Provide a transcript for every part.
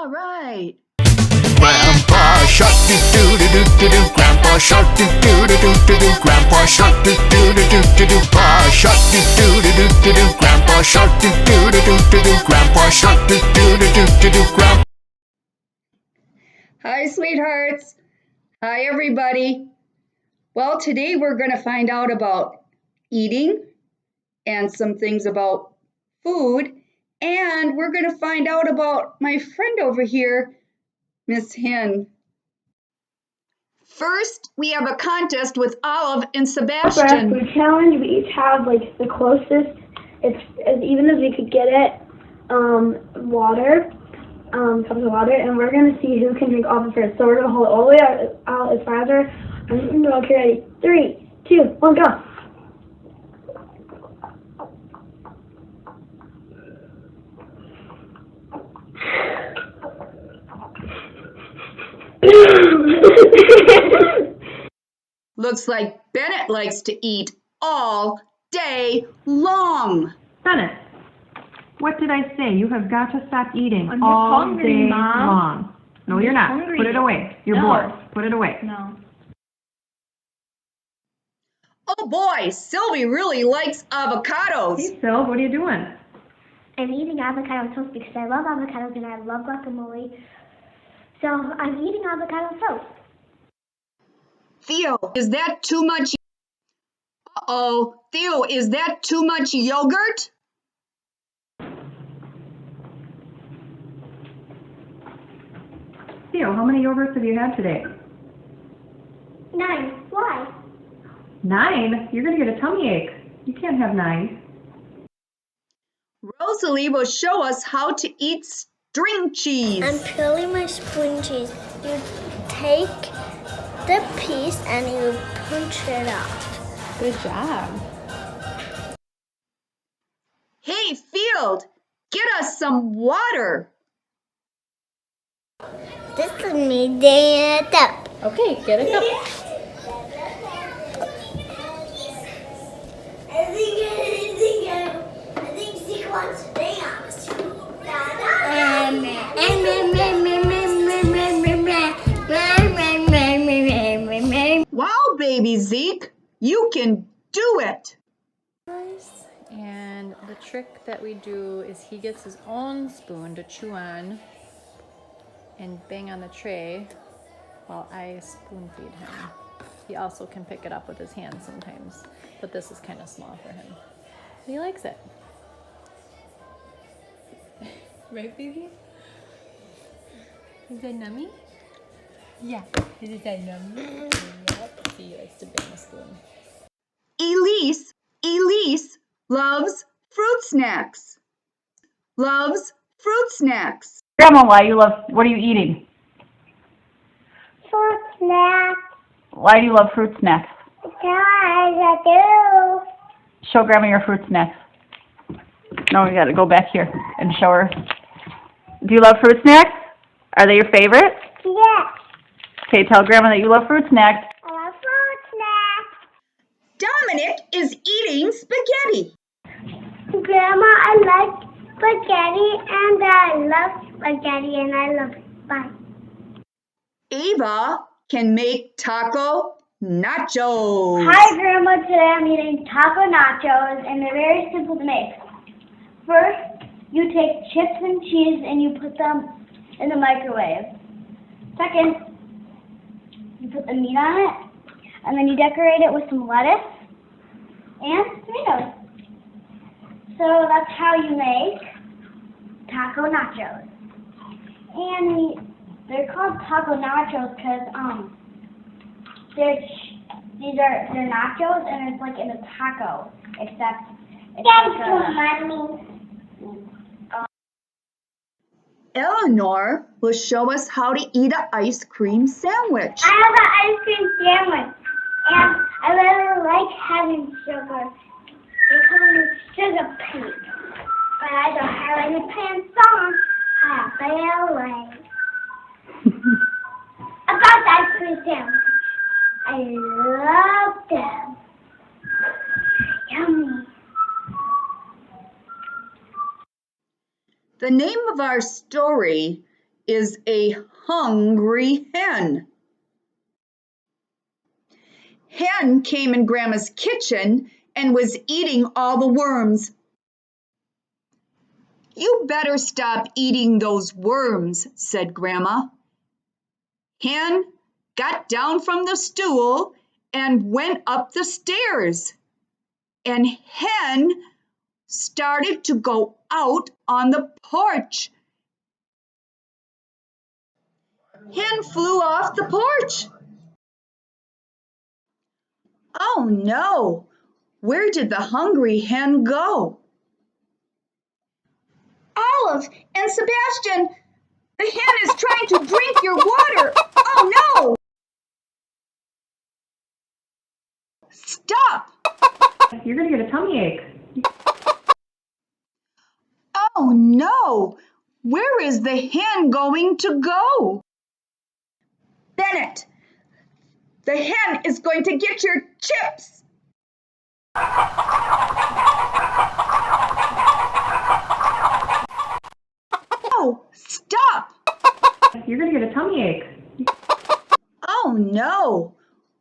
All right. Grandpa Shark do do do do do do. Grandpa Shark do do do do do do. Grandpa Shark do do do do do do. Pa Shark do do do do do do. Grandpa Shark do do do do do do. Grandpa Shark do do do do do do. Grandpa. Hi, sweethearts. Hi, everybody. Well, today we're going to find out about eating and some things about food. And we're going to find out about my friend over here, Miss Hen. First, we have a contest with Olive and For our Sebastian. food challenge, we each have like the closest, it's as even as we could get it, water, cups of water, and we're gonna see who can drink all the first. So we're gonna hold it all the way out as far as our. Okay, ready? 3, 2, 1, go. Looks like Bennett likes to eat all day long. Bennett, what did I say? You have got to stop eating I'm all hungry, day Mom. long. No, you're not. hungry. Put it away. You're No. bored. Put it away. No. Oh boy, Sylvie really likes avocados. Hey, Sil, what are you doing? I'm eating avocado toast because I love avocados and I love guacamole. So I'm eating avocado toast. Theo, is that too much? Uh-oh, Theo, is that too much yogurt? Theo, how many yogurts have you had today? 9. Why? 9? You're going to get a tummy ache. You can't have 9. Rosalie will show us how to eat string cheese. I'm peeling my spring cheese. You take the piece and you punch it off. Good job. Hey, Field, get us some water. This is me doing it up. Okay, get a cup. I think she wants to dance. Wow, baby Zeke, you can do it. And the trick that we do is he gets his own spoon to chew on and bang on the tray while I spoon feed him. He also can pick it up with his hands sometimes, but this is kind of small for him. He likes it. Right, baby? Is that nummy? Yeah. Is that nummy? Yep. He likes to bang the spoon. Elise loves fruit snacks. Grandma, what are you eating? Fruit snack. Why do you love fruit snacks? Because I do. Show Grandma your fruit snacks. No, we got to go back here and show her. Do you love fruit snacks? Are they your favorite? Yes. Okay, tell Grandma that you love fruit snacks. I love fruit snacks. Dominic is eating spaghetti. Grandma, I like spaghetti and I love spaghetti and I love bye. Ava can make taco nachos. Hi, Grandma. Today I'm eating taco nachos, and they're very simple to make. First, you take chips and cheese and you put them in the microwave. Second, you put the meat on it, and then you decorate it with some lettuce and tomatoes. So that's how you make taco nachos. And they're called taco nachos because they're nachos and it's like in a taco, except it's Eleanor will show us how to eat an ice cream sandwich. I have an ice cream sandwich and I really like having sugar. They call me Sugar Pete. But I don't have any pants on. I have bare legs. I got the ice cream sandwich. I love them. Yummy. The name of our story is a hungry hen. Hen came in Grandma's kitchen and was eating all the worms. "You better stop eating those worms," said Grandma. Hen got down from the stool and went up the stairs. And Hen started to go out on the porch. Hen flew off the porch. Oh no! Where did the hungry hen go? Olive and Sebastian, the hen is trying to drink your water. Oh no! Stop! You're gonna get a tummy ache. Oh no! Where is the hen going to go? Bennett, the hen is going to get your chips. Oh, stop! You're gonna get a tummy ache. Oh no!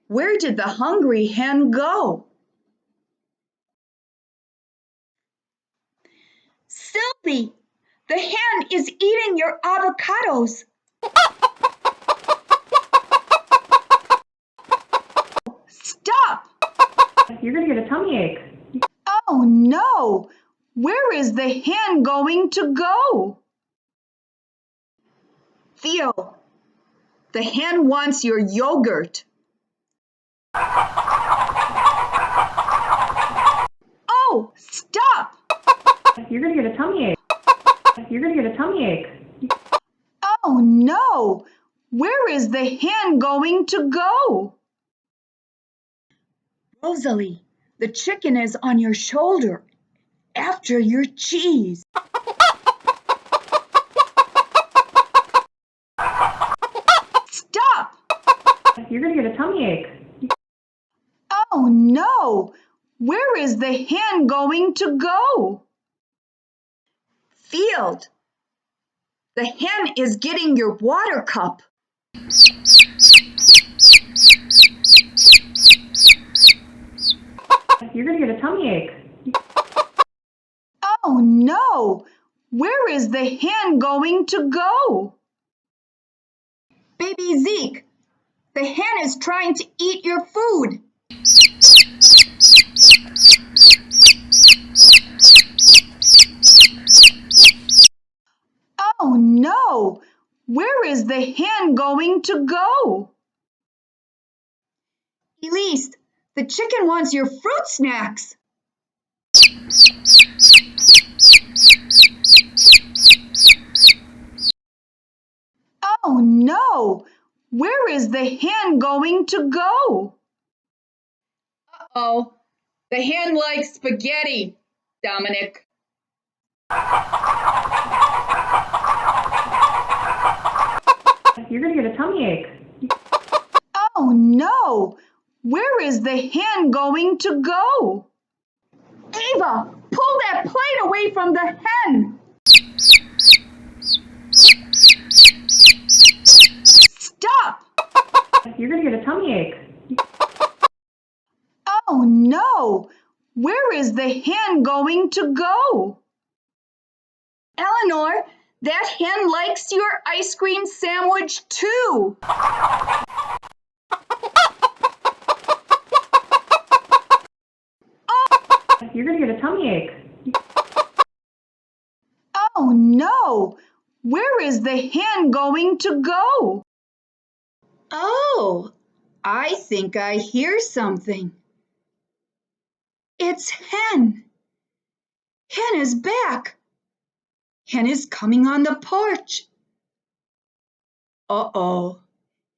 Where did the hungry hen go? Sylvie, the hen is eating your avocados. Stop! You're gonna get a tummy ache. Oh no! Where is the hen going to go? Theo, the hen wants your yogurt. Oh, stop! You're gonna get a tummy ache. You're gonna get a tummy ache. Oh no! Where is the hen going to go? Rosalie, the chicken is on your shoulder after your cheese. Stop! You're gonna get a tummy ache. Oh no! Where is the hen going to go? Field, the hen is getting your water cup. You're gonna get a tummy ache. Oh no! Where is the hen going to go? Baby Zeke, the hen is trying to eat your food. Oh no! Where is the hen going to go? Elise, the chicken wants your fruit snacks. Oh no! Where is the hen going to go? Uh-oh, the hen likes spaghetti, Dominic. You're gonna get a tummy ache. Oh no! Where is the hen going to go? Ava, pull that plate away from the hen. Stop! You're gonna get a tummy ache. Oh no! Where is the hen going to go? Eleanor, that hen likes your ice cream sandwich too. You're gonna get a tummy ache. Oh no! Where is the hen going to go? Oh, I think I hear something. It's Hen. Hen is back. Hen is coming on the porch. Uh-oh.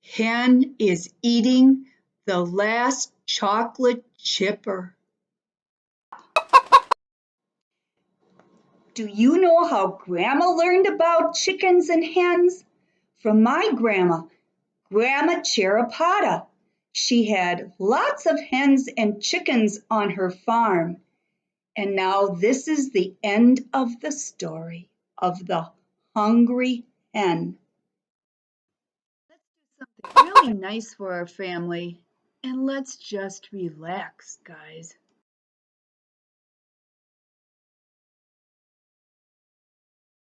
Hen is eating the last chocolate chipper. Do you know how Grandma learned about chickens and hens? From my grandma, Grandma Cherapata. She had lots of hens and chickens on her farm. And now this is the end of the story of the hungry hen. something really nice for our family. And let's just relax, guys.